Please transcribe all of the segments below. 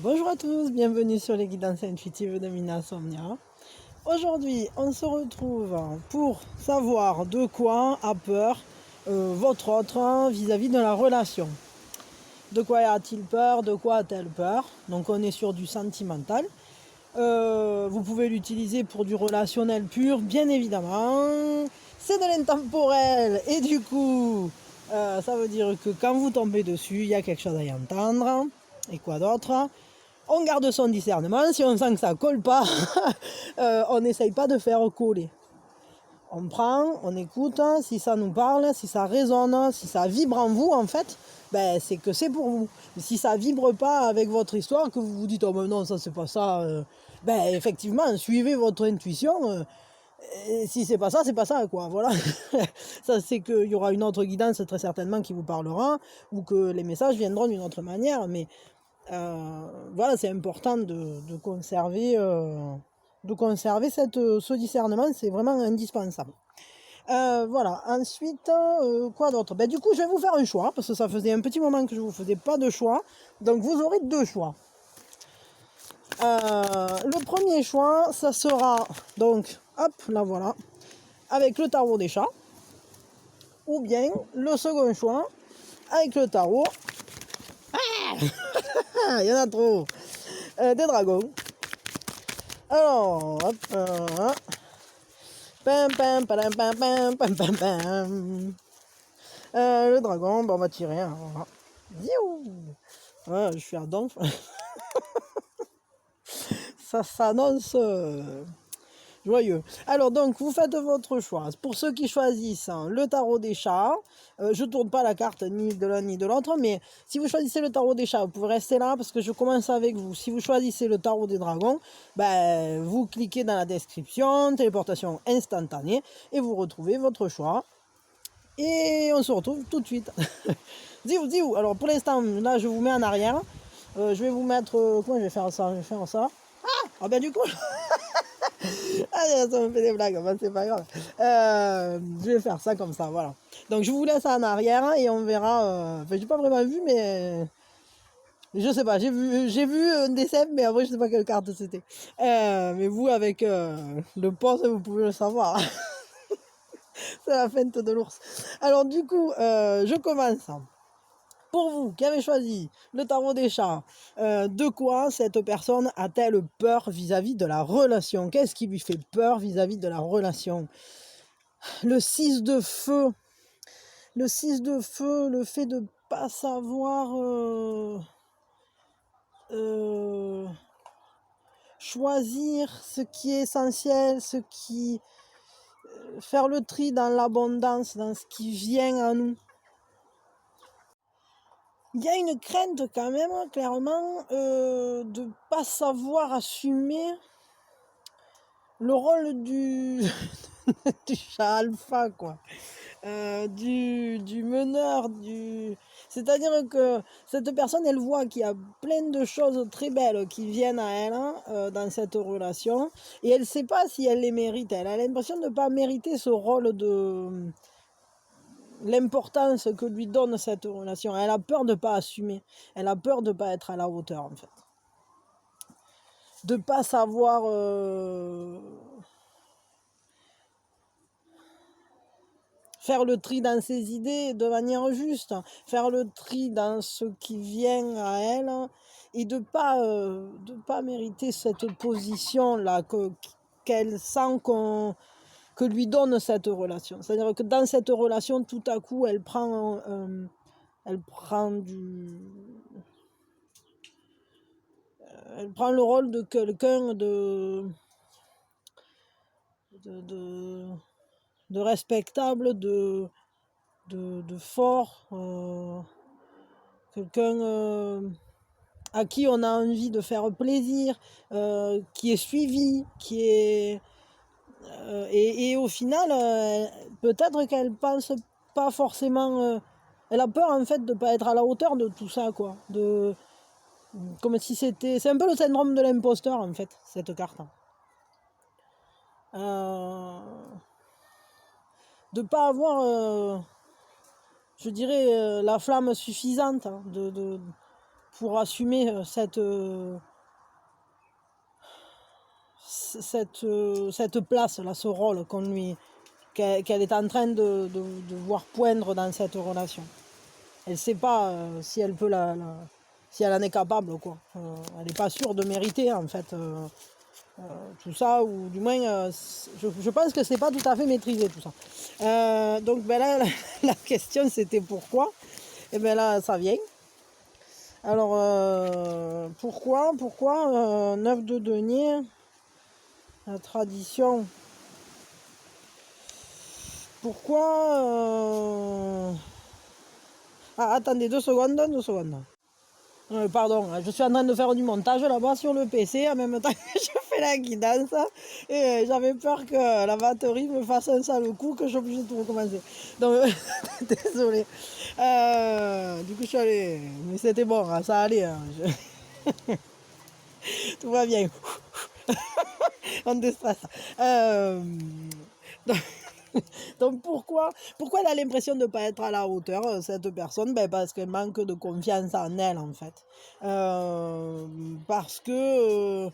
Bonjour à tous, bienvenue sur les guidances intuitives de Mina Somnia. Aujourd'hui, on se retrouve pour savoir de quoi a peur votre autre vis-à-vis de la relation. De quoi a-t-il peur, de quoi a-t-elle peur? Donc on est sur du sentimental. Vous pouvez l'utiliser pour du relationnel pur, bien évidemment. C'est de l'intemporel et du coup, ça veut dire que quand vous tombez dessus, il y a quelque chose à y entendre. Et quoi d'autre? On garde son discernement, si on sent que ça colle pas, on n'essaye pas de faire coller. On prend, on écoute, si ça nous parle, si ça résonne, si ça vibre en vous en fait, ben c'est que c'est pour vous. Si ça vibre pas avec votre histoire, que vous vous dites oh ben non ça c'est pas ça, ben effectivement suivez votre intuition. Et si c'est pas ça quoi, voilà. Ça c'est qu'il y aura une autre guidance très certainement qui vous parlera, ou que les messages viendront d'une autre manière, mais voilà, c'est important de conserver ce discernement, c'est vraiment indispensable. Voilà, ensuite, quoi d'autre? Du coup, je vais vous faire un choix, parce que ça faisait un petit moment que je ne vous faisais pas de choix, donc vous aurez deux choix. Le premier choix, ça sera, donc, hop, là voilà, avec le tarot des chats, ou bien le second choix, avec le tarot, il y en a trop, des dragons. Alors, hop, pam, pam, pam, pam, pam, pam, pam, pam. Le dragon, on va tirer. Voilà. Ouais, je suis à donf. Ça s'annonce joyeux. Alors donc, vous faites votre choix. Pour ceux qui choisissent le tarot des chats, je tourne pas la carte ni de l'un ni de l'autre, mais si vous choisissez le tarot des chats, vous pouvez rester là parce que je commence avec vous. Si vous choisissez le tarot des dragons, vous cliquez dans la description, téléportation instantanée, et vous retrouvez votre choix. Et on se retrouve tout de suite. Dis-vous. Alors pour l'instant, là je vous mets en arrière. Je vais vous mettre... comment je vais faire ça? Je vais faire ça. Ah ben du coup... ah, ça me fait des blagues, ben, c'est pas grave. Je vais faire ça comme ça, voilà. Donc je vous laisse en arrière et on verra... Enfin, j'ai pas vraiment vu, mais... Je sais pas, j'ai vu un dessin, mais après je sais pas quelle carte c'était. Mais vous, avec le poste, vous pouvez le savoir. C'est la feinte de l'ours. Alors du coup, je commence. Pour vous qui avez choisi le tarot des chats, de quoi cette personne a-t-elle peur vis-à-vis de la relation? Qu'est-ce qui lui fait peur vis-à-vis de la relation? Le 6 de feu. Le 6 de feu, le fait de ne pas savoir choisir ce qui est essentiel, faire le tri dans l'abondance, dans ce qui vient à nous. Il y a une crainte quand même, clairement, de ne pas savoir assumer le rôle du, du chat alpha, quoi. Du meneur, c'est-à-dire que cette personne, elle voit qu'il y a plein de choses très belles qui viennent à elle dans cette relation, et elle ne sait pas si elle les mérite. Elle a l'impression de ne pas mériter ce rôle de... l'importance que lui donne cette relation. Elle a peur de ne pas assumer. Elle a peur de ne pas être à la hauteur, en fait. De ne pas savoir... faire le tri dans ses idées de manière juste, faire le tri dans ce qui vient à elle, et de pas mériter cette position-là qu'elle sent que lui donne cette relation. C'est-à-dire que dans cette relation, tout à coup, elle prend le rôle de quelqu'un de respectable, de fort, quelqu'un à qui on a envie de faire plaisir, qui est suivi, qui est... et au final, peut-être qu'elle pense pas forcément... elle a peur en fait de pas être à la hauteur de tout ça, quoi. Comme si c'était... C'est un peu le syndrome de l'imposteur, en fait, cette carte. De pas avoir... je dirais la flamme suffisante, pour assumer cette place, là, ce rôle qu'elle est en train de voir poindre dans cette relation. Elle ne sait pas si elle peut si elle en est capable, quoi. Elle n'est pas sûre de mériter, en fait, tout ça, ou du moins, je pense que c'est pas tout à fait maîtrisé, tout ça. Donc, ben là, la question, c'était pourquoi. Et ben là, ça vient. Alors, pourquoi 9 de denier, la tradition. Pourquoi Ah, attendez, 2 secondes. Pardon, je suis en train de faire du montage là-bas sur le PC, en même temps que je fais la guidance, et j'avais peur que la batterie me fasse un sale coup, que je suis obligée de tout recommencer. Donc, désolé. Du coup, je suis allée, mais c'était bon, hein, ça allait. Hein, tout va bien. On déstresse. Donc pourquoi elle a l'impression de ne pas être à la hauteur, cette personne? Parce qu'elle manque de confiance en elle, en fait. Parce que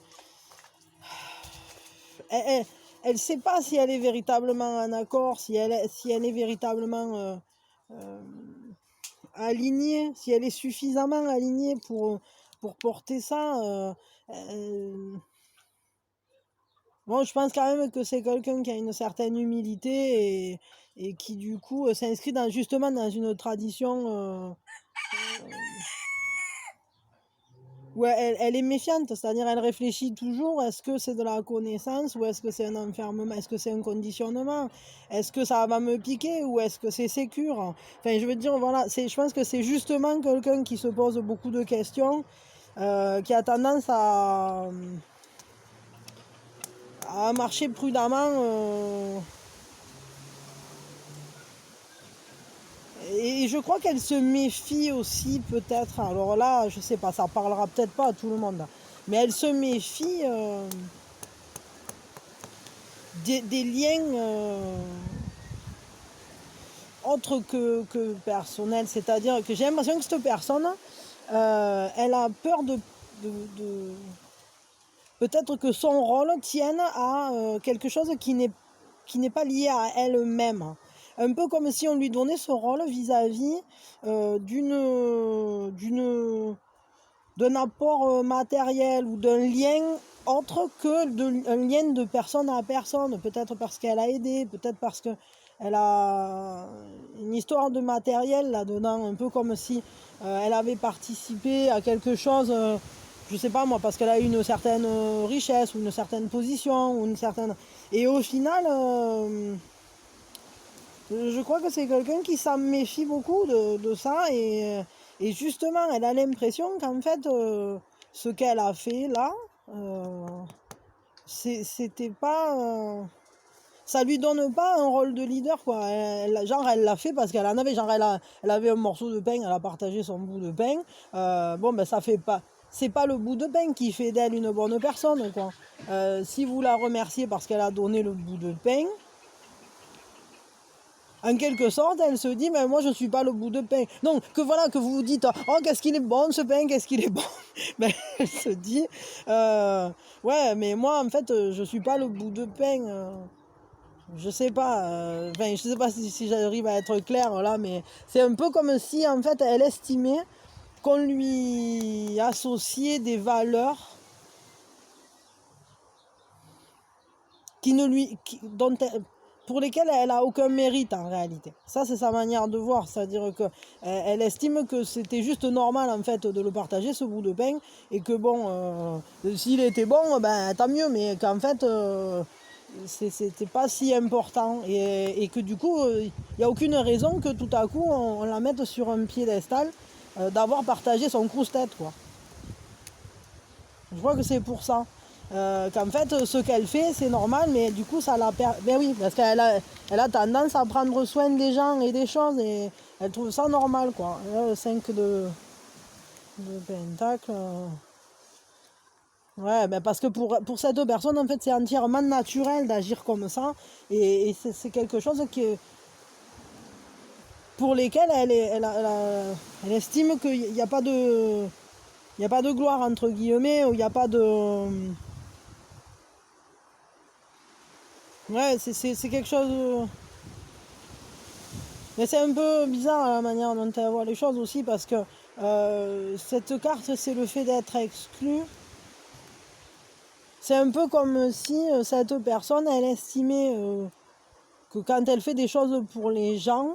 elle ne sait pas si elle est véritablement en accord, si elle est véritablement alignée, si elle est suffisamment alignée pour porter ça. Bon, je pense quand même que c'est quelqu'un qui a une certaine humilité et qui du coup s'inscrit justement dans une tradition où elle est méfiante, c'est-à-dire elle réfléchit toujours, est-ce que c'est de la connaissance ou est-ce que c'est un enfermement, est-ce que c'est un conditionnement, est-ce que ça va me piquer ou est-ce que c'est sécure? Enfin, je veux dire, voilà, je pense que c'est justement quelqu'un qui se pose beaucoup de questions, qui a tendance à marcher prudemment. Et je crois qu'elle se méfie aussi peut-être, alors là je sais pas, ça parlera peut-être pas à tout le monde, mais elle se méfie des liens autres que personnels, c'est-à-dire que j'ai l'impression que cette personne, elle a peur de peut-être que son rôle tienne à quelque chose qui n'est pas lié à elle-même. Un peu comme si on lui donnait ce rôle vis-à-vis d'un apport matériel ou d'un lien autre que un lien de personne à personne. Peut-être parce qu'elle a aidé, peut-être parce qu'elle a une histoire de matériel là-dedans, un peu comme si elle avait participé à quelque chose. Je sais pas moi, parce qu'elle a eu une certaine richesse ou une certaine position ou une certaine. Et au final, je crois que c'est quelqu'un qui s'en méfie beaucoup de ça et justement, elle a l'impression qu'en fait, ce qu'elle a fait là, c'était pas. Ça lui donne pas un rôle de leader, quoi. Genre, elle l'a fait parce qu'elle en avait. Genre, elle avait un morceau de pain, elle a partagé son bout de pain. Bon, ben, ça fait pas. C'est pas le bout de pain qui fait d'elle une bonne personne, quoi. Si vous la remerciez parce qu'elle a donné le bout de pain, en quelque sorte, elle se dit, mais moi je suis pas le bout de pain. Donc, que vous vous dites, oh qu'est-ce qu'il est bon ce pain, qu'est-ce qu'il est bon. Ben, elle se dit, ouais, mais moi en fait, je suis pas le bout de pain. Je sais pas, je sais pas si j'arrive à être claire là, mais c'est un peu comme si en fait elle estimait qu'on lui associait des valeurs pour lesquelles elle a aucun mérite en réalité. Ça c'est sa manière de voir, c'est-à-dire que elle estime que c'était juste normal en fait de le partager ce bout de pain et que bon, s'il était bon, ben tant mieux, mais qu'en fait c'était pas si important et que du coup il n'y a aucune raison que tout à coup on la mette sur un piédestal d'avoir partagé son crouse-tête, quoi. Je crois que c'est pour ça. Qu'en fait, ce qu'elle fait, c'est normal, mais du coup, ça la perd. Ben oui, parce qu'elle a tendance à prendre soin des gens et des choses, et elle trouve ça normal, quoi. Là, le 5 de pentacle. Ouais, ben parce que pour cette personne, en fait, c'est entièrement naturel d'agir comme ça, et c'est quelque chose pour lesquels elle estime qu'il n'y a pas de Il n'y a pas de gloire, entre guillemets, ou il n'y a pas de... Ouais, c'est quelque chose... Mais c'est un peu bizarre la manière dont elle voit les choses aussi, parce que cette carte, c'est le fait d'être exclu. C'est un peu comme si cette personne, elle estimait que quand elle fait des choses pour les gens,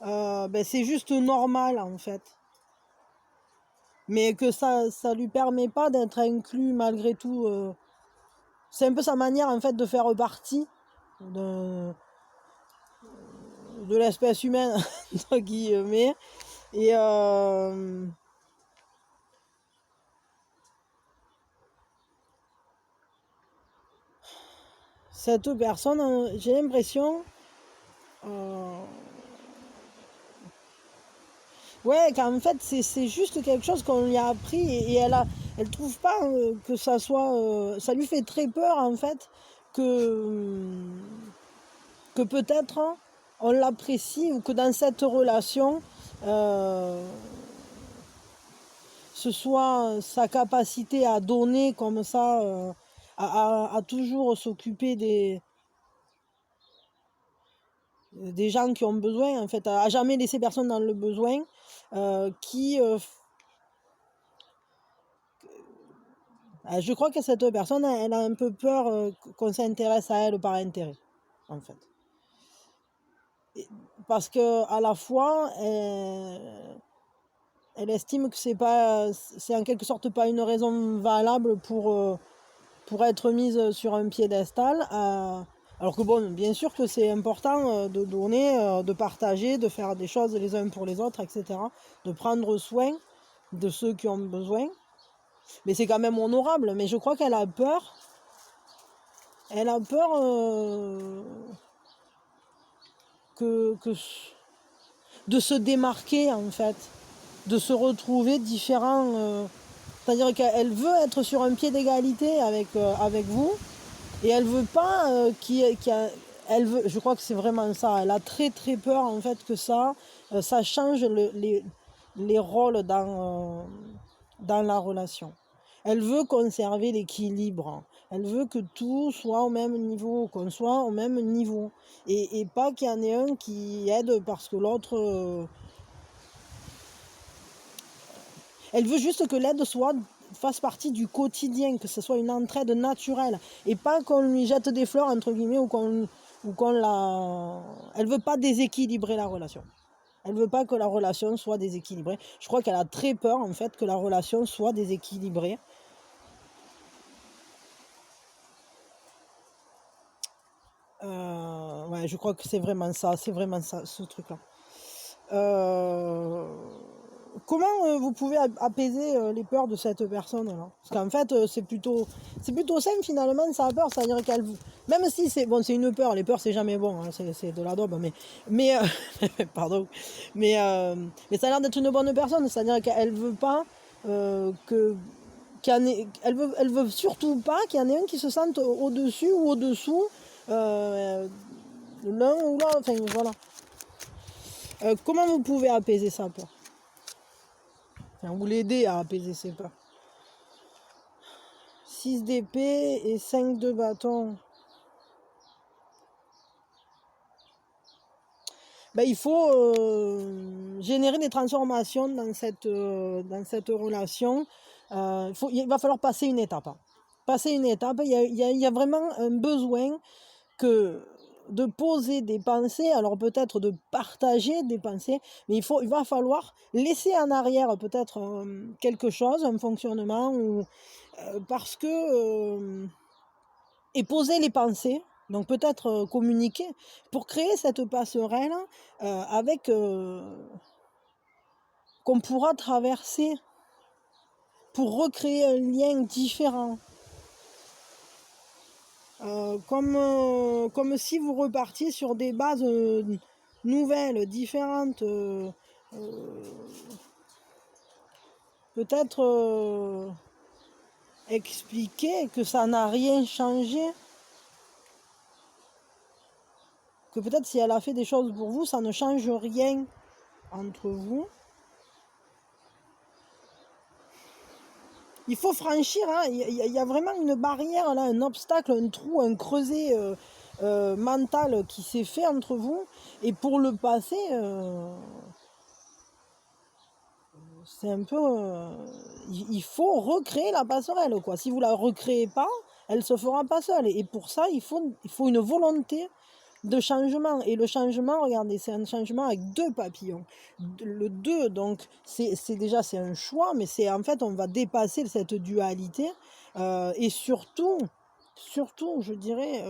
c'est juste normal en fait. Mais que ça lui permet pas d'être inclus malgré tout. C'est un peu sa manière en fait de faire partie de l'espèce humaine, entre guillemets. Et cette personne, j'ai l'impression... ouais, qu'en fait, c'est juste quelque chose qu'on lui a appris et elle trouve pas que ça soit... ça lui fait très peur, en fait, que peut-être on l'apprécie ou que dans cette relation, ce soit sa capacité à donner comme ça, à toujours s'occuper des gens qui ont besoin, en fait, à jamais laisser personne dans le besoin, je crois que cette personne, elle a un peu peur qu'on s'intéresse à elle par intérêt, en fait. Parce que à la fois, elle estime que c'est en quelque sorte pas une raison valable pour être mise sur un piédestal. Alors que bon, bien sûr que c'est important de donner, de partager, de faire des choses les uns pour les autres, etc. De prendre soin de ceux qui ont besoin. Mais c'est quand même honorable. Mais je crois qu'elle a peur. Elle a peur de se démarquer, en fait. De se retrouver différent. C'est-à-dire qu'elle veut être sur un pied d'égalité avec vous. Et elle veut pas elle veut, je crois que c'est vraiment ça. Elle a très très peur en fait que ça change les rôles dans la relation. Elle veut conserver l'équilibre. Elle veut que tout soit au même niveau, qu'on soit au même niveau. Et pas qu'il y en ait un qui aide parce que l'autre... Elle veut juste que l'aide fasse partie du quotidien, que ce soit une entraide naturelle. Et pas qu'on lui jette des fleurs, entre guillemets, ou qu'on la... Elle veut pas déséquilibrer la relation. Elle veut pas que la relation soit déséquilibrée. Je crois qu'elle a très peur, en fait, que la relation soit déséquilibrée. Ouais, je crois que c'est vraiment ça, ce truc-là. Comment vous pouvez apaiser les peurs de cette personne là? Parce qu'en fait, c'est plutôt simple finalement, ça a peur, c'est-à-dire qu'elle... Même si c'est bon, c'est une peur, les peurs c'est jamais bon, hein, c'est de la daube, mais pardon, mais ça a l'air d'être une bonne personne, c'est-à-dire qu'elle veut pas elle veut surtout pas qu'il y en ait un qui se sente au-dessus ou au-dessous l'un ou l'autre, enfin voilà. Comment vous pouvez apaiser sa peur? Enfin, vous l'aider à apaiser ses peurs. 6 d'épée et 5 de bâton. Il faut générer des transformations dans cette relation. Il va falloir passer une étape. Passer une étape, il y a vraiment un besoin de poser des pensées, alors peut-être de partager des pensées, mais il va falloir laisser en arrière peut-être quelque chose, un fonctionnement, parce que... et poser les pensées, donc peut-être communiquer, pour créer cette passerelle avec qu'on pourra traverser pour recréer un lien différent. Comme si vous repartiez sur des bases nouvelles, différentes, peut-être expliquer que ça n'a rien changé, que peut-être si elle a fait des choses pour vous, ça ne change rien entre vous. Il faut franchir, hein, il y a vraiment une barrière, là, un obstacle, un trou, un creuset mental qui s'est fait entre vous. Et pour le passer, c'est un peu... il faut recréer la passerelle, quoi. Si vous la recréez pas, elle se fera pas seule. Et pour ça, il faut une volonté de changement. Et le changement, regardez, c'est un changement avec 2 papillons. Le 2, donc, c'est déjà c'est un choix, mais c'est en fait, on va dépasser cette dualité. Et surtout, je dirais,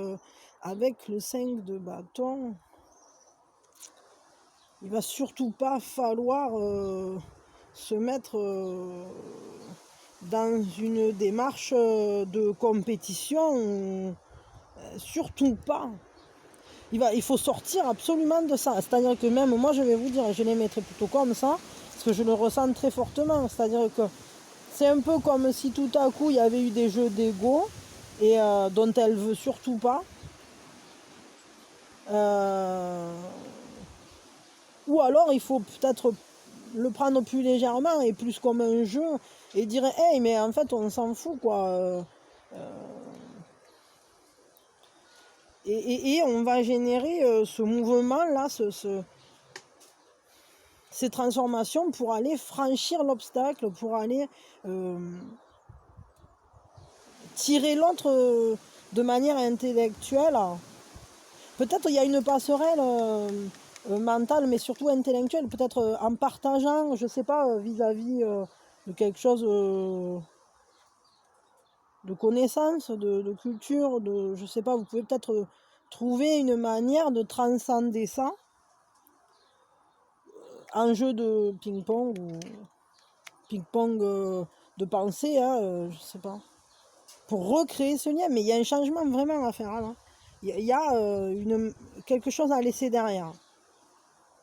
avec le 5 de bâton, il va surtout pas falloir se mettre dans une démarche de compétition, surtout pas. Il faut sortir absolument de ça. C'est-à-dire que même moi, je vais vous dire, je les mettrai plutôt comme ça, parce que je le ressens très fortement. C'est-à-dire que c'est un peu comme si tout à coup, il y avait eu des jeux d'ego, et dont elle veut surtout pas. Ou alors, il faut peut-être le prendre plus légèrement et plus comme un jeu, et dire, hey, mais en fait, on s'en fout, quoi. Et on va générer ce mouvement-là, ces transformations pour aller franchir l'obstacle, pour aller tirer l'autre de manière intellectuelle. Peut-être il y a une passerelle mentale, mais surtout intellectuelle, peut-être en partageant, je ne sais pas, vis-à-vis de quelque chose de connaissance, de culture, je ne sais pas, vous pouvez peut-être trouver une manière de transcender ça en jeu de ping-pong ou ping-pong de pensée, hein, je sais pas, pour recréer ce lien. Mais il y a un changement vraiment à faire, hein. Il y a quelque chose à laisser derrière.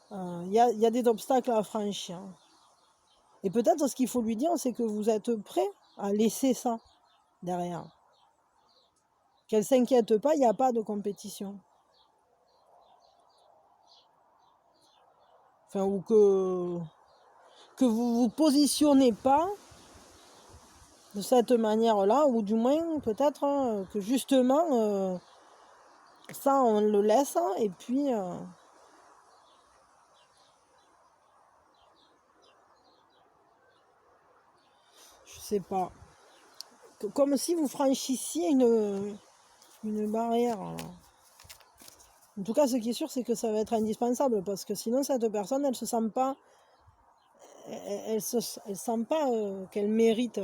Il y a des obstacles à franchir. Et peut-être ce qu'il faut lui dire, c'est que vous êtes prêt à laisser ça derrière. Qu'elle ne s'inquiète pas, il n'y a pas de compétition. Enfin, ou que vous vous positionnez pas de cette manière-là, ou du moins peut-être que justement ça on le laisse, hein, et puis je sais pas, comme si vous franchissiez une barrière. En tout cas, ce qui est sûr, c'est que ça va être indispensable, parce que sinon cette personne, elle se sent pas, elle sent pas qu'elle mérite,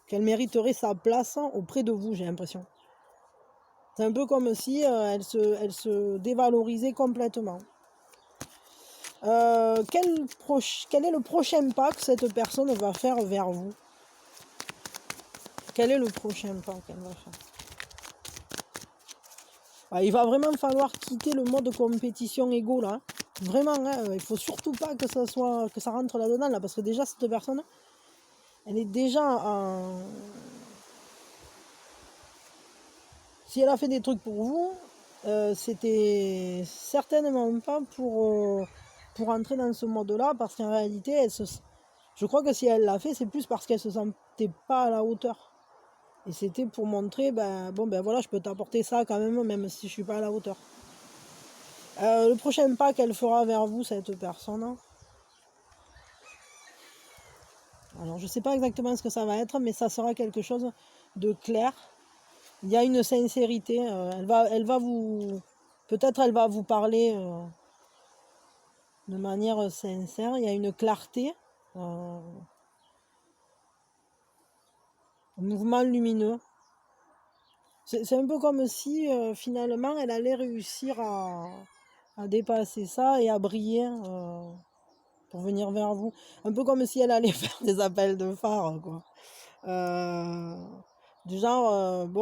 qu'elle mériterait sa place auprès de vous, j'ai l'impression. C'est un peu comme si elle se dévalorisait complètement. Quel est le prochain pas que cette personne va faire vers vous? Quel est le prochain pas qu'elle va faire? Il va vraiment falloir quitter le mode compétition égo là. Vraiment, hein, il faut surtout pas que ça rentre là-dedans là, parce que déjà cette personne, elle est déjà en... Si elle a fait des trucs pour vous, c'était certainement pas pour entrer dans ce mode-là, parce qu'en réalité, je crois que si elle l'a fait, c'est plus parce qu'elle se sentait pas à la hauteur. Et c'était pour montrer, voilà, je peux t'apporter ça quand même si je suis pas à la hauteur. Le prochain pas qu'elle fera vers vous, cette personne, alors je sais pas exactement ce que ça va être, mais ça sera quelque chose de clair. Il y a une sincérité, elle va vous... Peut-être elle va vous parler de manière sincère, il y a une clarté, un mouvement lumineux. C'est un peu comme si finalement elle allait réussir à dépasser ça et à briller pour venir vers vous. Un peu comme si elle allait faire des appels de phare, quoi. Du genre,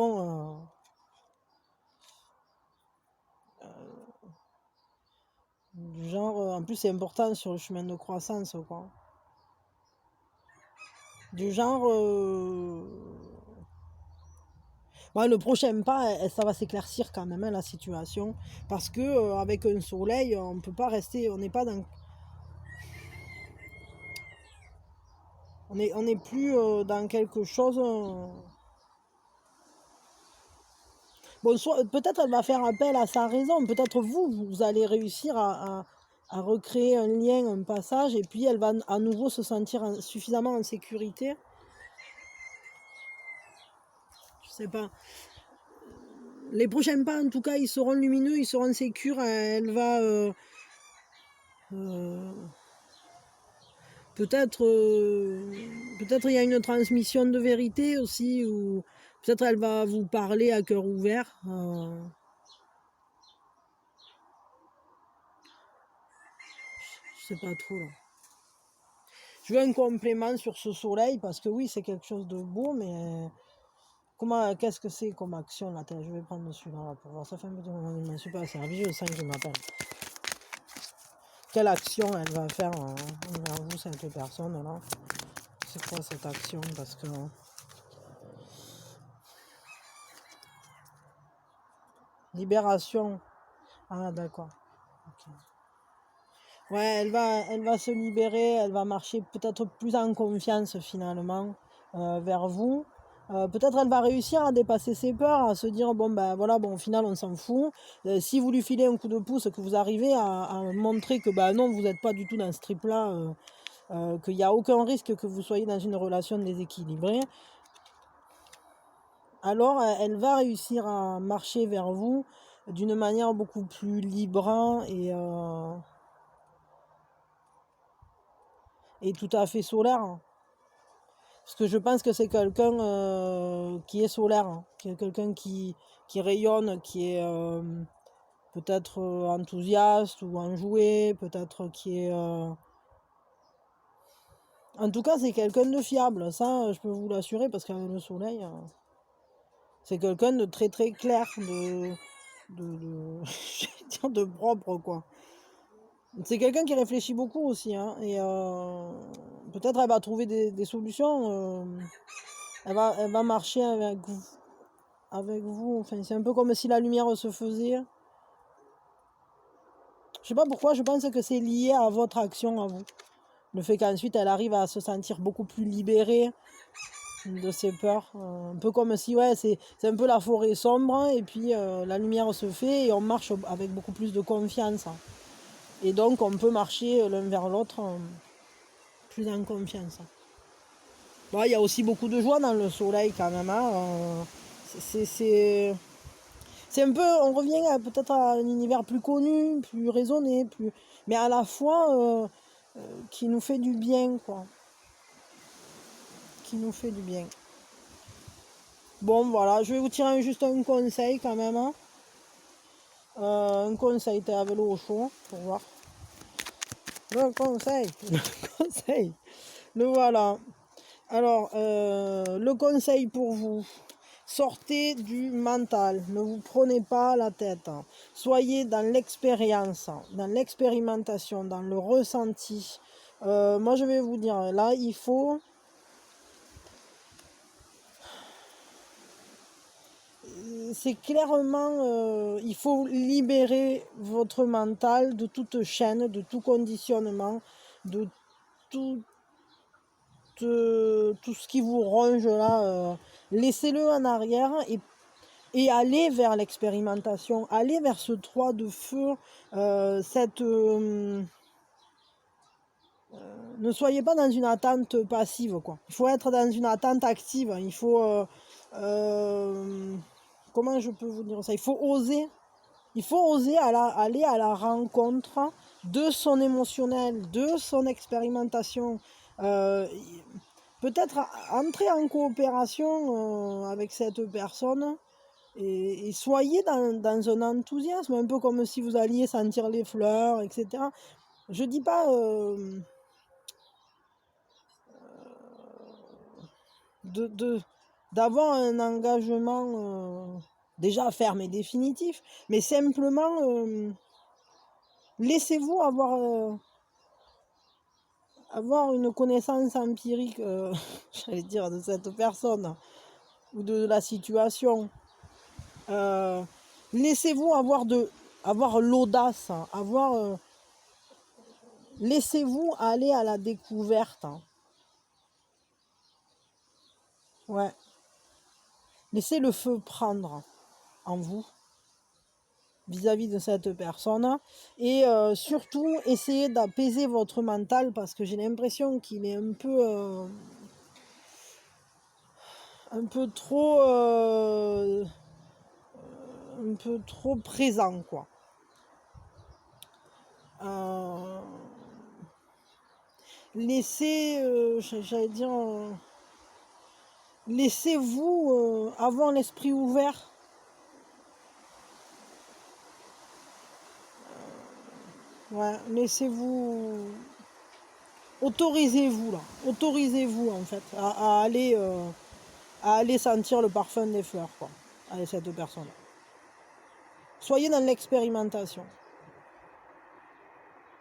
en plus c'est important sur le chemin de croissance, quoi. Du genre, le prochain pas, ça va s'éclaircir quand même, hein, la situation, parce que avec un soleil, on peut pas rester, on n'est pas dans... On est plus dans quelque chose... Bon, peut-être elle va faire appel à sa raison. Peut-être vous allez réussir à recréer un lien, un passage, et puis elle va à nouveau se sentir suffisamment en sécurité. Je sais pas. Les prochains pas, en tout cas, ils seront lumineux, ils seront sécures. Elle va... peut-être peut-être il y a une transmission de vérité aussi, ou peut-être elle va vous parler à cœur ouvert. Je sais pas trop là. Je veux un complément sur ce soleil parce que oui, c'est quelque chose de beau, mais qu'est-ce que c'est comme action là? Je vais prendre celui-là là, pour voir. Ça fait un petit moment que je ne m'en suis pas servi, je sens qu'il m'appelle. Quelle action elle va faire envers vous, cette personne là? C'est quoi cette action? Parce que libération. Ah d'accord. Okay. Ouais, elle va se libérer, elle va marcher peut-être plus en confiance finalement vers vous. Peut-être elle va réussir à dépasser ses peurs, à se dire bon ben voilà, bon au final on s'en fout. Si vous lui filez un coup de pouce, que vous arrivez à montrer que ben non, vous n'êtes pas du tout dans ce trip-là, qu'il n'y a aucun risque que vous soyez dans une relation déséquilibrée, alors elle va réussir à marcher vers vous d'une manière beaucoup plus libre et tout à fait solaire. Parce que je pense que c'est quelqu'un qui est solaire, hein, qui est quelqu'un qui rayonne, qui est peut-être enthousiaste ou enjoué, peut-être qui est... En tout cas, c'est quelqu'un de fiable, ça je peux vous l'assurer, parce qu'avec le soleil, c'est quelqu'un de très très clair, je vais dire de propre, quoi. C'est quelqu'un qui réfléchit beaucoup aussi, hein, et peut-être elle va trouver des solutions, elle va marcher avec vous. Enfin, c'est un peu comme si la lumière se faisait. Je sais pas pourquoi, je pense que c'est lié à votre action à vous. Le fait qu'ensuite elle arrive à se sentir beaucoup plus libérée de ses peurs. Un peu comme si, ouais, c'est un peu la forêt sombre, et puis la lumière se fait et on marche avec beaucoup plus de confiance. Et donc on peut marcher l'un vers l'autre plus en confiance. Bon, il y a aussi beaucoup de joie dans le soleil quand même. Hein. C'est un peu, on revient peut-être à un univers plus connu, plus raisonné, mais à la fois qui nous fait du bien, quoi. Qui nous fait du bien. Bon, voilà, je vais vous tirer juste un conseil quand même. Hein. Un conseil, t'es avec l'eau au chaud, pour voir. Le conseil, le conseil. Le voilà. Alors, le conseil pour vous. Sortez du mental, ne vous prenez pas la tête. Soyez dans l'expérience, dans l'expérimentation, dans le ressenti. Moi, je vais vous dire, là, il faut... C'est clairement... il faut libérer votre mental de toute chaîne, de tout conditionnement, de tout ce qui vous ronge là. Laissez-le en arrière et aller vers l'expérimentation, aller vers ce 3 de feu, ne soyez pas dans une attente passive, quoi. Il faut être dans une attente active, il faut... comment je peux vous dire ça? Il faut oser aller à la rencontre de son émotionnel, de son expérimentation. Peut-être entrer en coopération avec cette personne et soyez dans un enthousiasme, un peu comme si vous alliez sentir les fleurs, etc. Je dis pas d'avoir un engagement déjà ferme et définitif, mais simplement laissez-vous avoir une connaissance empirique, j'allais dire, de cette personne ou de la situation. Laissez-vous avoir l'audace, laissez-vous aller à la découverte. Ouais. Laissez le feu prendre en vous vis-à-vis de cette personne et surtout essayez d'apaiser votre mental parce que j'ai l'impression qu'il est un peu trop présent quoi. Euh, laissez j'allais dire laissez-vous avoir l'esprit ouvert. Ouais, laissez-vous autorisez-vous là, autorisez-vous en fait à aller sentir le parfum des fleurs quoi, avec cette personne. Soyez dans l'expérimentation.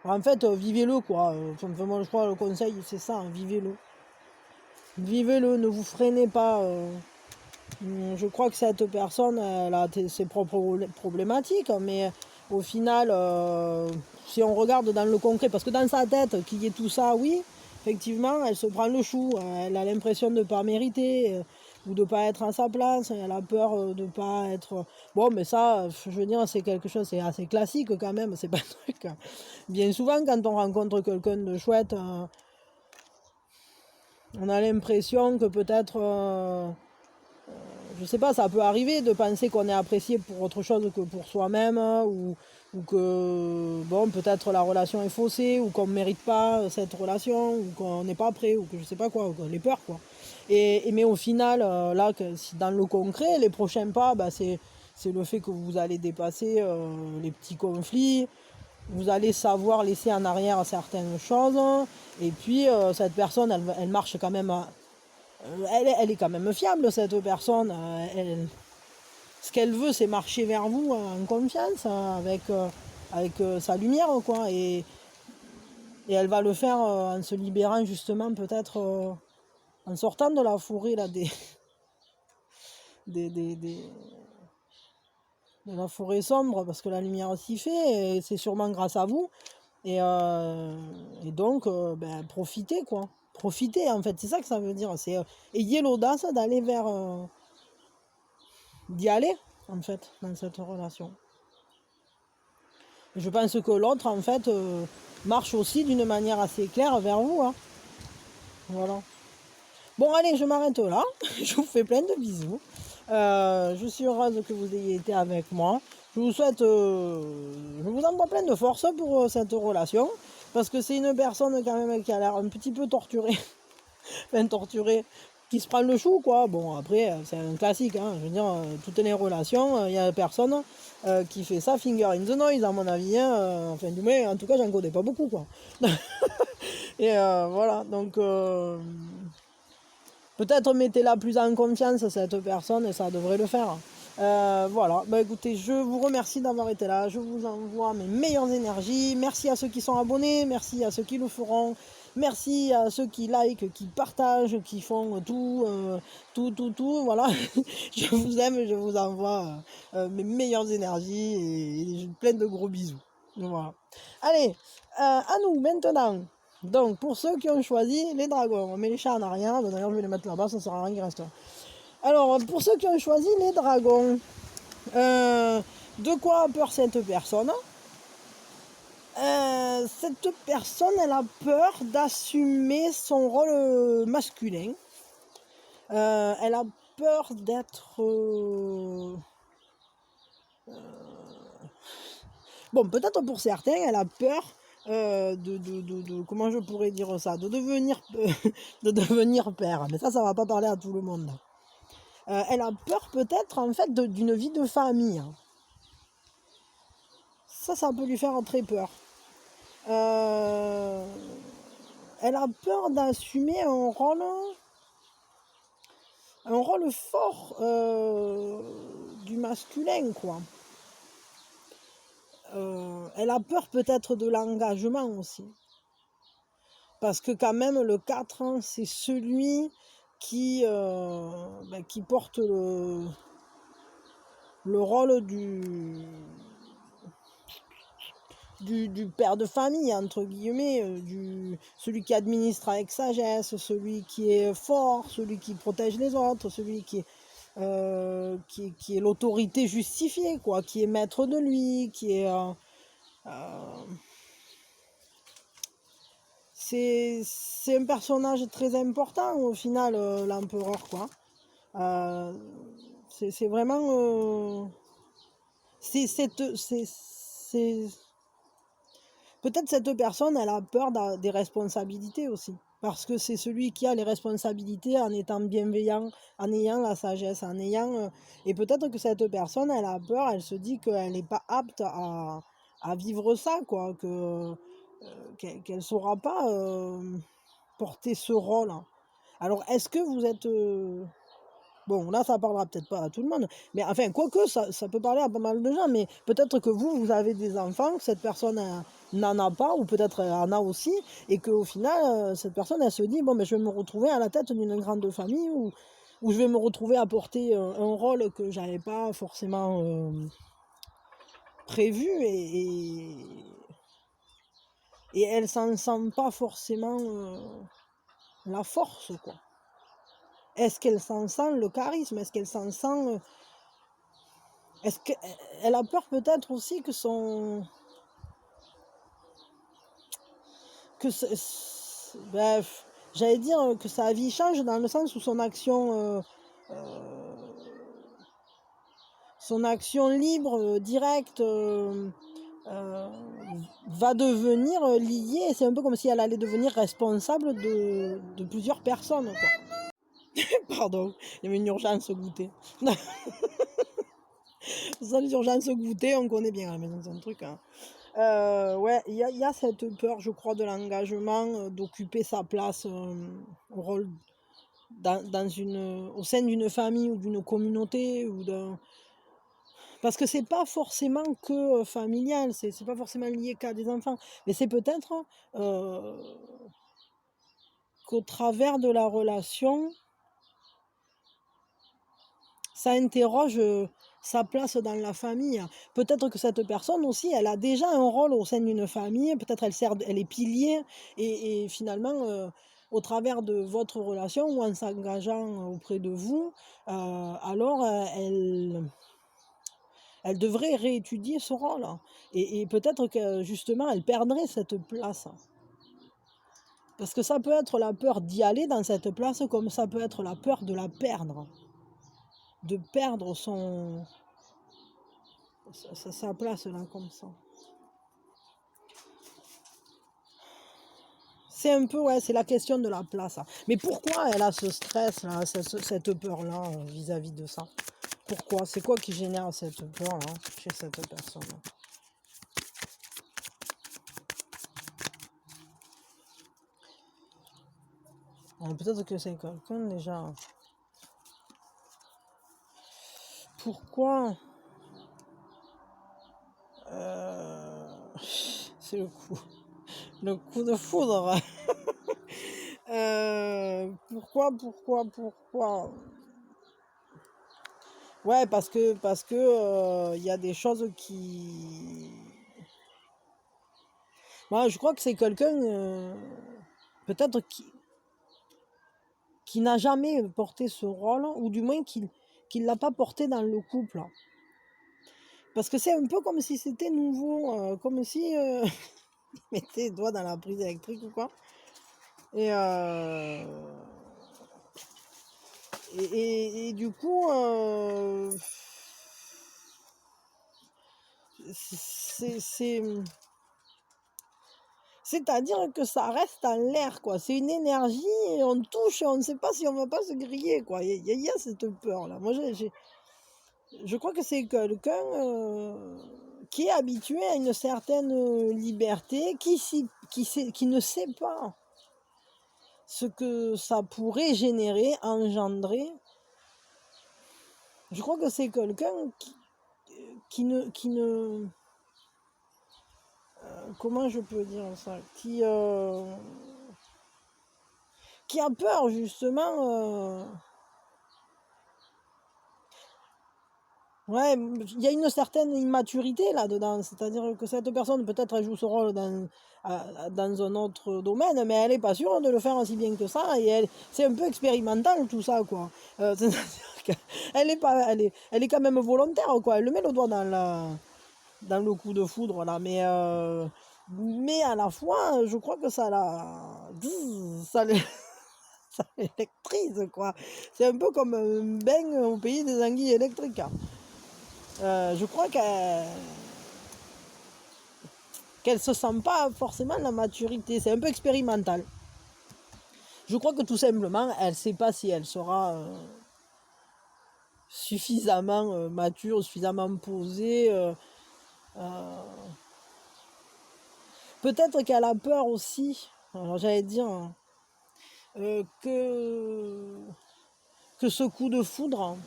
En fait, vivez-le quoi. Moi, je crois le conseil c'est ça, hein, vivez-le. Vivez-le, ne vous freinez pas. Je crois que cette personne, elle a ses propres problématiques, mais au final, si on regarde dans le concret, parce que dans sa tête, qu'il y ait tout ça, oui, effectivement, elle se prend le chou, elle a l'impression de ne pas mériter, ou de ne pas être à sa place, elle a peur de ne pas être... Bon, mais ça, je veux dire, c'est quelque chose, c'est assez classique quand même, c'est pas un truc... Bien souvent, quand on rencontre quelqu'un de chouette, on a l'impression que peut-être... je sais pas, ça peut arriver de penser qu'on est apprécié pour autre chose que pour soi-même, ou que bon, peut-être la relation est faussée, ou qu'on ne mérite pas cette relation, ou qu'on n'est pas prêt, ou que je sais pas quoi, ou qu'on ait peur quoi. Mais au final, là, dans le concret, les prochains pas, bah, c'est le fait que vous allez dépasser les petits conflits, vous allez savoir laisser en arrière certaines choses, et puis cette personne, elle marche quand même. Elle est quand même fiable cette personne. Ce qu'elle veut, c'est marcher vers vous en confiance, avec sa lumière, quoi. Et elle va le faire en se libérant justement peut-être en sortant de la forêt là, des- de la forêt sombre, parce que la lumière s'y fait, et c'est sûrement grâce à vous. Et donc, ben, profitez, quoi. Profitez, en fait, c'est ça que ça veut dire. C'est ayez l'audace d'aller vers... d'y aller, en fait, dans cette relation. Je pense que l'autre, en fait, marche aussi d'une manière assez claire vers vous. Hein. Voilà. Bon, allez, je m'arrête là. Je vous fais plein de bisous. Je suis heureuse que vous ayez été avec moi. Je vous souhaite, je vous envoie plein de force pour cette relation. Parce que c'est une personne quand même qui a l'air un petit peu torturée. Enfin, torturée. Qui se prend le chou, quoi. Bon, après, c'est un classique. Hein. Je veux dire, toutes les relations, il y a personne qui fait ça finger in the noise, à mon avis. Hein. Enfin, du moins, en tout cas, j'en connais pas beaucoup, quoi. Et voilà, donc... peut-être mettez-la plus en confiance, cette personne, et ça devrait le faire. Voilà, bah écoutez, je vous remercie d'avoir été là, je vous envoie mes meilleures énergies, merci à ceux qui sont abonnés, merci à ceux qui le feront, merci à ceux qui like, qui partagent, qui font tout, voilà. Je vous aime, je vous envoie mes meilleures énergies et plein de gros bisous. Voilà. Allez, à nous maintenant. Donc, pour ceux qui ont choisi les dragons, on met les chats en arrière, d'ailleurs je vais les mettre là-bas, ça ne sert à rien qu'ils restent là. Alors, pour ceux qui ont choisi les dragons, de quoi a peur cette personne? Cette personne, elle a peur d'assumer son rôle masculin. Elle a peur d'être... Bon, peut-être pour certains, elle a peur comment je pourrais dire ça, de devenir, de devenir père. Mais ça va pas parler à tout le monde. Elle a peur peut-être en fait d'une vie de famille. Ça peut lui faire très peur. Elle a peur d'assumer un rôle fort du masculin, quoi. Elle a peur peut-être de l'engagement aussi. Parce que quand même, le 4, hein, c'est celui qui porte le rôle du père de famille, entre guillemets, celui qui administre avec sagesse, celui qui est fort, celui qui protège les autres, celui qui est l'autorité justifiée, quoi, qui est maître de lui, c'est un personnage très important au final, l'empereur, quoi. Euh, c'est vraiment... Peut-être cette personne, elle a peur des responsabilités aussi. Parce que c'est celui qui a les responsabilités en étant bienveillant, en ayant la sagesse, en ayant... et peut-être que cette personne, elle a peur, elle se dit qu'elle n'est pas apte à vivre ça, quoi. Qu'elle ne saura pas porter ce rôle. Alors, est-ce que vous êtes... Bon, là, ça parlera peut-être pas à tout le monde, mais enfin, quoique, ça peut parler à pas mal de gens, mais peut-être que vous avez des enfants, que cette personne n'en a pas, ou peut-être elle en a aussi, et qu'au final, cette personne, elle se dit, bon, mais je vais me retrouver à la tête d'une grande famille, où je vais me retrouver à porter un rôle que j'avais pas forcément prévu, et elle s'en sent pas forcément la force, quoi. Est-ce qu'elle s'en sent le charisme? Est-ce qu'elle s'en sent... Est-ce qu'elle a peur peut-être aussi que bref, j'allais dire que sa vie change dans le sens où son action libre, directe, euh, va devenir liée. C'est un peu comme si elle allait devenir responsable de plusieurs personnes, quoi. Pardon, il y avait une urgence au goûter. Ça, les urgences au goûter, on connaît bien à la maison, c'est un truc, hein. Ouais, il y a cette peur, je crois, de l'engagement, d'occuper sa place, au rôle au sein d'une famille ou d'une communauté parce que c'est pas forcément que familial, c'est pas forcément lié qu'à des enfants, mais c'est peut-être euh, qu'au travers de la relation, ça interroge sa place dans la famille. Peut-être que cette personne aussi, elle a déjà un rôle au sein d'une famille, peut-être elle est pilier, et finalement, au travers de votre relation ou en s'engageant auprès de vous, alors elle devrait réétudier ce rôle. Et peut-être que justement, elle perdrait cette place. Parce que ça peut être la peur d'y aller dans cette place, comme ça peut être la peur de la perdre. De perdre sa place là, comme ça. C'est un peu, ouais, c'est la question de la place. Mais pourquoi elle a ce stress là, cette peur là vis-à-vis de ça? Pourquoi? C'est quoi qui génère cette peur là chez cette personne? Peut-être que c'est quelqu'un déjà. Pourquoi? C'est le coup de foudre. Pourquoi? Ouais, parce que y a des choses qui... Moi, je crois que c'est quelqu'un, peut-être qui n'a jamais porté ce rôle, ou du moins qui ne l'a pas porté dans le couple. Parce que c'est un peu comme si c'était nouveau, comme si il mettait les doigts dans la prise électrique ou quoi. Et, et du coup, c'est-à-dire que ça reste en l'air, quoi. C'est une énergie, et on touche et on ne sait pas si on va pas se griller, quoi. Il y a cette peur-là. Moi, je crois que c'est quelqu'un qui est habitué à une certaine liberté, qui ne sait pas ce que ça pourrait générer, engendrer. Je crois que c'est quelqu'un qui ne comment je peux dire ça, qui a peur justement, Ouais, il y a une certaine immaturité là-dedans, c'est-à-dire que cette personne, peut-être, elle joue ce rôle dans un autre domaine, mais elle n'est pas sûre de le faire aussi bien que ça, et c'est un peu expérimental tout ça, quoi. C'est-à-dire qu'elle est pas, elle est quand même volontaire, quoi. Elle le met le doigt dans le coup de foudre là, mais à la fois, je crois que ça ça l'électrise, quoi. C'est un peu comme un bain au pays des anguilles électriques, hein. Je crois qu'elle se sent pas forcément la maturité. C'est un peu expérimental. Je crois que tout simplement, elle ne sait pas si elle sera suffisamment mature, suffisamment posée. Euh, Peut-être qu'elle a peur aussi. Alors j'allais dire que ce coup de foudre, hein,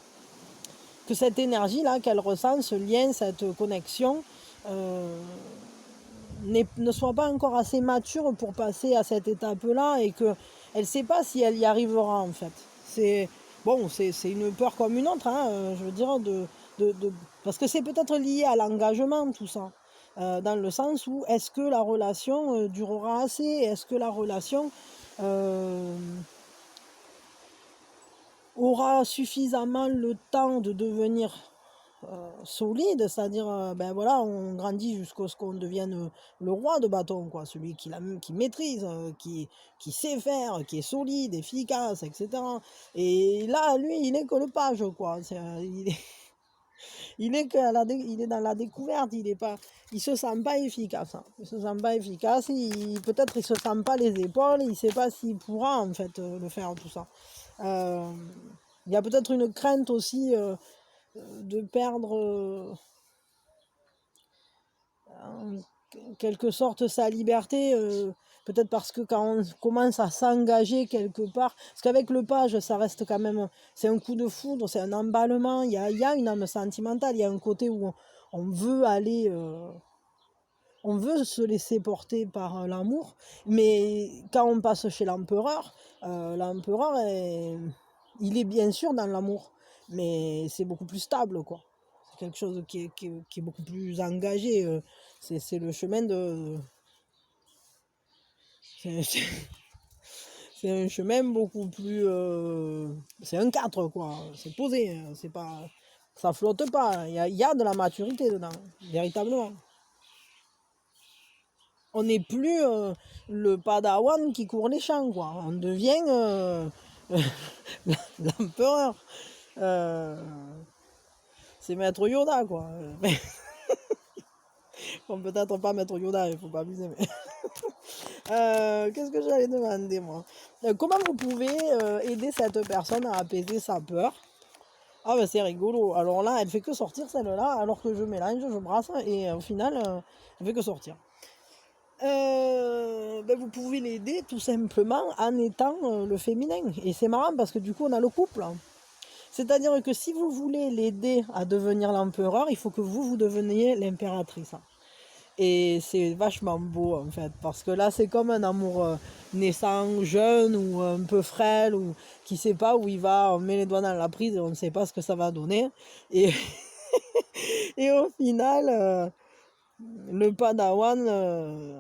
que cette énergie-là qu'elle ressent, ce lien, cette connexion, euh, ne soit pas encore assez mature pour passer à cette étape-là, et qu'elle ne sait pas si elle y arrivera, en fait. C'est une peur comme une autre, hein, je veux dire, parce que c'est peut-être lié à l'engagement, tout ça. Dans le sens où est-ce que la relation durera assez? Est-ce que la relation aura suffisamment le temps de devenir solide, c'est-à-dire, ben voilà, on grandit jusqu'à ce qu'on devienne le roi de bâton, quoi, celui qui maîtrise, qui sait faire, qui est solide, efficace, etc. Et là, lui, il est que le page, quoi. Il est dans la découverte, il se sent pas efficace, hein. Il se sent pas efficace, peut-être il se sent pas les épaules, il sait pas s'il pourra, en fait, le faire, tout ça. Euh, il y a peut-être une crainte aussi de perdre en quelque sorte sa liberté, peut-être parce que quand on commence à s'engager quelque part, parce qu'avec le page, ça reste quand même, c'est un coup de foudre, c'est un emballement, il y a une âme sentimentale, il y a un côté où on veut aller, on veut se laisser porter par l'amour, mais quand on passe chez l'empereur, il est bien sûr dans l'amour, mais c'est beaucoup plus stable, quoi. C'est quelque chose qui est beaucoup plus engagé. C'est le chemin de. C'est c'est un chemin beaucoup plus. C'est un 4 quoi. C'est posé, hein. C'est pas. Ça flotte pas. Il y a de la maturité dedans, véritablement. On n'est plus le padawan qui court les champs, quoi. On devient l'empereur. Euh, c'est Maître Yoda, quoi. Bon, peut-être pas Maître Yoda, il faut pas abuser, mais. Qu'est-ce que j'allais demander, moi? Comment vous pouvez aider cette personne à apaiser sa peur? Ah, ben c'est rigolo. Alors là, elle fait que sortir celle-là, alors que je mélange, je brasse, et au final, elle fait que sortir. Ben vous pouvez l'aider tout simplement en étant le féminin. Et c'est marrant parce que du coup, on a le couple, hein. C'est-à-dire que si vous voulez l'aider à devenir l'empereur, il faut que vous deveniez l'impératrice. Et c'est vachement beau, en fait, parce que là, c'est comme un amour naissant, jeune, ou un peu frêle, ou qui sait pas où il va, on met les doigts dans la prise et on ne sait pas ce que ça va donner. Et, et au final, le padawan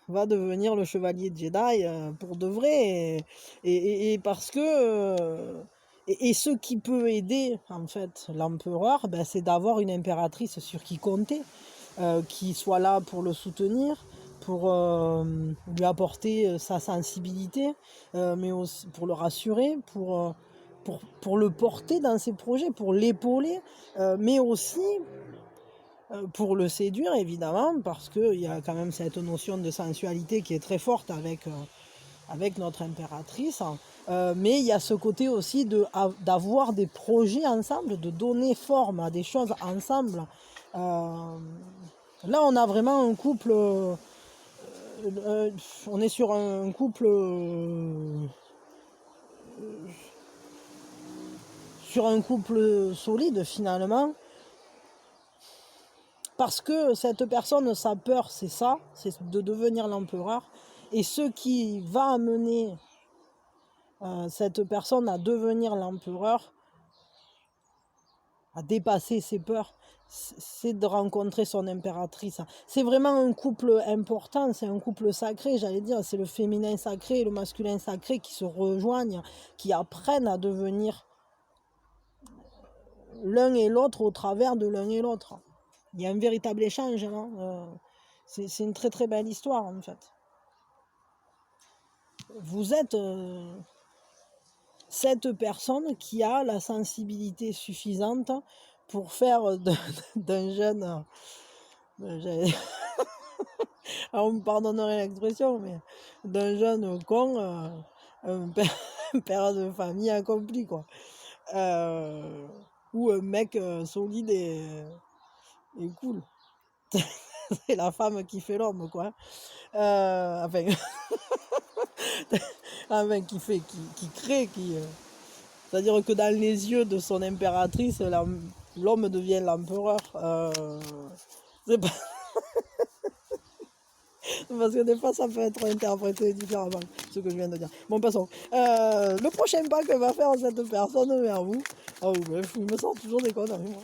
va devenir le chevalier Jedi pour de vrai. Et parce que... et ce qui peut aider, en fait, l'empereur, ben, c'est d'avoir une impératrice sur qui compter, qui soit là pour le soutenir, pour lui apporter sa sensibilité, mais aussi pour le rassurer, pour le porter dans ses projets, pour l'épauler, mais aussi pour le séduire, évidemment, parce qu'il y a quand même cette notion de sensualité qui est très forte avec notre impératrice. Mais il y a ce côté aussi d'avoir des projets ensemble, de donner forme à des choses ensemble. Là, on a vraiment un couple. On est sur un couple. Sur un couple solide, finalement. Parce que cette personne, sa peur, c'est ça, c'est de devenir l'empereur. Et ce qui va amener cette personne à devenir l'empereur, à dépasser ses peurs, c'est de rencontrer son impératrice. C'est vraiment un couple important, c'est un couple sacré, j'allais dire, c'est le féminin sacré et le masculin sacré qui se rejoignent, qui apprennent à devenir l'un et l'autre au travers de l'un et l'autre. Il y a un véritable échange, hein. C'est une très très belle histoire en fait. Vous êtes cette personne qui a la sensibilité suffisante pour faire d'un jeune, alors on me pardonnerait l'expression, mais d'un jeune con, un père de famille accompli, quoi. Ou un mec solide et cool. C'est la femme qui fait l'homme, quoi. Enfin, enfin, qui crée, c'est-à-dire que dans les yeux de son impératrice, l'homme devient l'empereur. C'est pas... Parce que des fois, ça peut être interprété différemment, ce que je viens de dire. Bon, passons. Le prochain pas que va faire cette personne vers vous... Oh, bref, il me sort toujours des conneries, moi.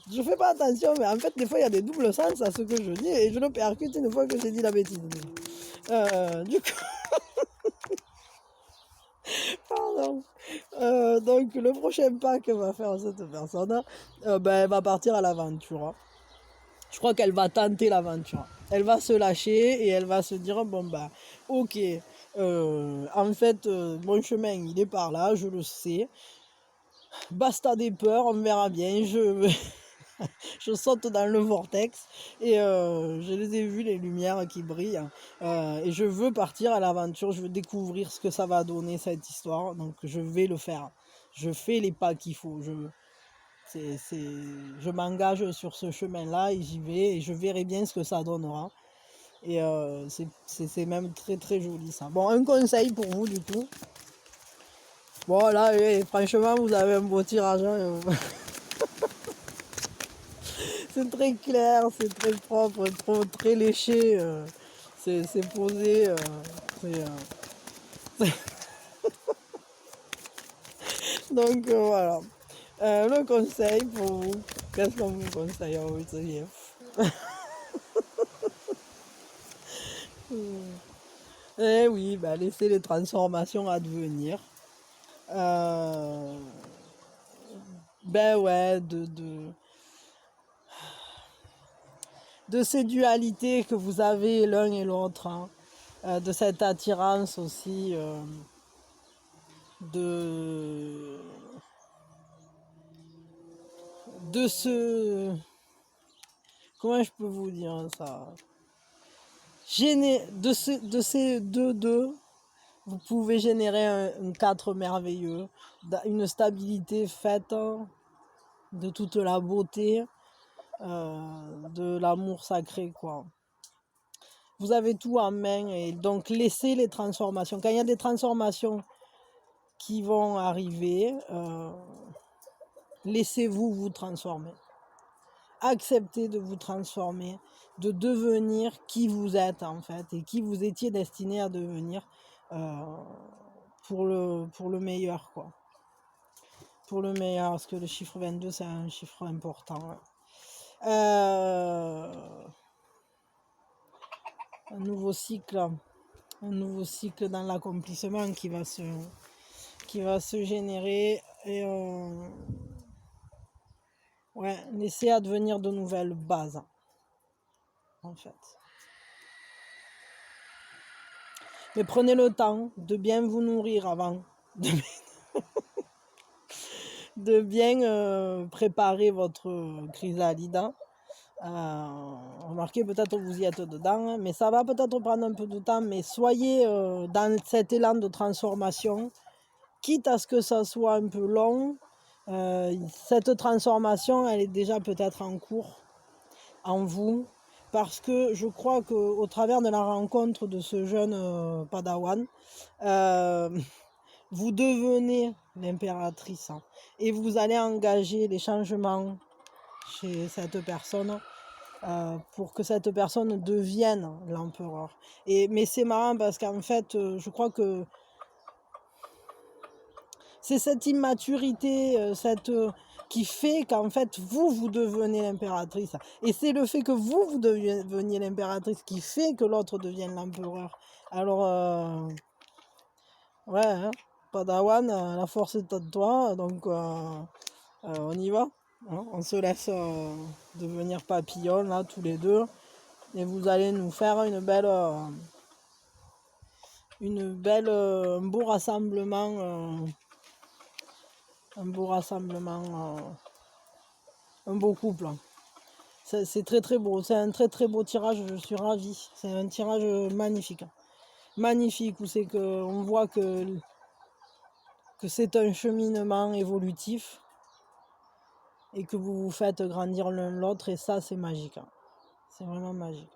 Je fais pas attention, mais en fait, des fois, il y a des doubles sens à ce que je dis, et je le percute une fois que j'ai dit la bêtise. Du coup... Pardon. Donc, le prochain pas que va faire cette personne, elle va partir à l'aventure. Je crois qu'elle va tenter l'aventure. Elle va se lâcher et elle va se dire, bon bah, ok, en fait, mon chemin, il est par là, je le sais. Basta des peurs, on verra bien. Je saute dans le vortex et je les ai vus, les lumières qui brillent. Et je veux partir à l'aventure, je veux découvrir ce que ça va donner, cette histoire. Donc, je vais le faire. Je fais les pas qu'il faut. Je m'engage sur ce chemin-là et j'y vais et je verrai bien ce que ça donnera. Et c'est même très très joli ça. Bon, un conseil pour vous du coup. Bon là, franchement, vous avez un beau tirage. Hein. C'est très clair, c'est très propre, très léché. C'est posé. Donc voilà. Le conseil pour vous. Qu'est-ce qu'on vous conseille? Oh, c'est bien. Eh oui, bah, laissez les transformations advenir. Ben ouais, de ces dualités que vous avez l'un et l'autre, hein. De cette attirance aussi, de ce... Comment je peux vous dire ça? De ces deux, vous pouvez générer un 4 merveilleux, une stabilité faite de toute la beauté, de l'amour sacré, quoi. Vous avez tout en main et donc laissez les transformations. Quand il y a des transformations qui vont arriver, laissez-vous vous transformer. Acceptez de vous transformer, de devenir qui vous êtes en fait et qui vous étiez destiné à devenir pour le meilleur, quoi. Pour le meilleur, parce que le chiffre 22 c'est un chiffre important. Un nouveau cycle dans l'accomplissement qui va se générer et ouais, laissez advenir de nouvelles bases en fait. Mais prenez le temps de bien vous nourrir avant, de bien préparer votre chrysalide. Remarquez, peut-être vous y êtes dedans, mais ça va peut-être prendre un peu de temps, mais soyez dans cet élan de transformation, quitte à ce que ça soit un peu long. Cette transformation, elle est déjà peut-être en cours en vous, parce que je crois qu'au travers de la rencontre de ce jeune Padawan, vous devenez l'impératrice, hein, et vous allez engager les changements chez cette personne pour que cette personne devienne l'empereur. Mais c'est marrant parce qu'en fait, je crois que c'est cette immaturité, qui fait qu'en fait, vous devenez l'impératrice. Et c'est le fait que vous deveniez l'impératrice qui fait que l'autre devienne l'empereur. Alors, ouais, hein, Padawan, la force est à toi, donc on y va. Hein, on se laisse devenir papillon, là, tous les deux. Et vous allez nous faire un beau rassemblement, un beau couple. C'est très très beau, c'est un très très beau tirage, je suis ravie. C'est un tirage magnifique. Magnifique, où c'est qu'on voit que c'est un cheminement évolutif et que vous vous faites grandir l'un l'autre, et ça c'est magique. C'est vraiment magique.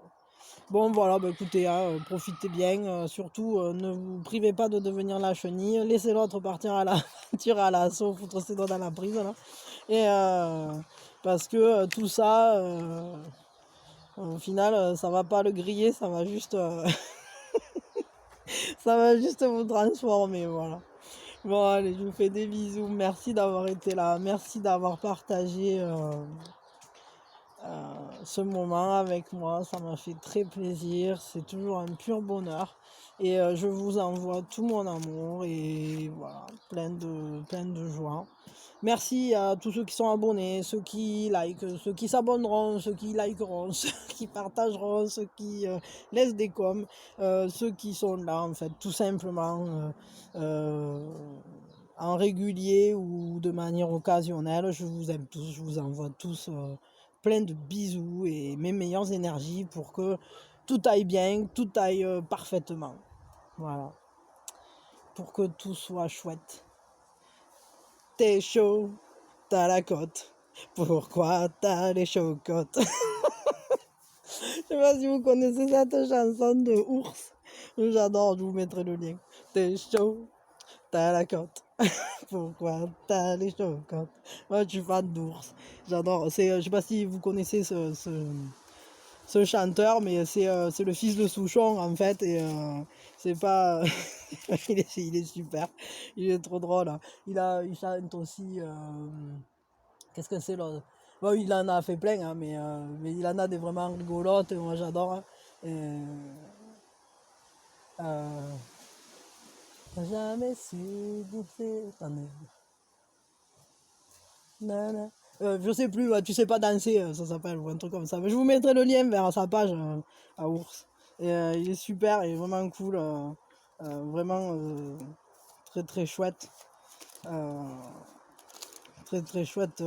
Bon voilà, écoutez, profitez bien, surtout ne vous privez pas de devenir la chenille, laissez l'autre partir à l'aventure, à l'assaut, foutre ses doigts dans la prise là. Et parce que tout ça, au final, ça va pas le griller, ça va juste, ça va juste vous transformer, voilà. Bon allez, je vous fais des bisous, merci d'avoir été là, merci d'avoir partagé ce moment avec moi, ça m'a fait très plaisir, c'est toujours un pur bonheur. Et je vous envoie tout mon amour et voilà, plein de joie. Merci à tous ceux qui sont abonnés, ceux qui likent, ceux qui s'abonneront, ceux qui likeront, ceux qui partageront, ceux qui laissent des coms, ceux qui sont là en fait, tout simplement en régulier ou de manière occasionnelle. Je vous aime tous, je vous envoie tous plein de bisous et mes meilleures énergies pour que tout aille bien, tout aille parfaitement. Voilà. Pour que tout soit chouette. T'es chaud, t'as la cote. Pourquoi t'as les chocottes? Je sais pas si vous connaissez cette chanson de Ours. J'adore, je vous mettrai le lien. T'es chaud, t'as la cote. Pourquoi t'as les chocottes? Moi, je suis fan d'Ours. J'adore. Je sais pas si vous connaissez ce chanteur, mais c'est le fils de Souchon en fait, et c'est pas il est super, il est trop drôle, hein. Il chante aussi qu'est-ce que c'est là, bon, il en a fait plein, hein, mais il en a des vraiment rigolotes, et moi j'adore, hein. Et, euh, T'as jamais su bouffer ta mère. Nana. Je sais plus, tu sais pas danser, ça s'appelle, ou un truc comme ça. Mais je vous mettrai le lien vers sa page à Ours. Et il est super, il est vraiment cool, vraiment très très chouette. Euh, Très très chouette.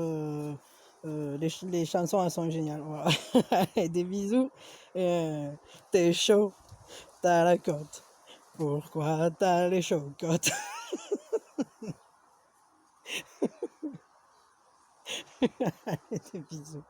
Les chansons elles sont géniales. Voilà. Et des bisous. T'es chaud, t'as la cote. Pourquoi t'as les chocottes? Des bisous.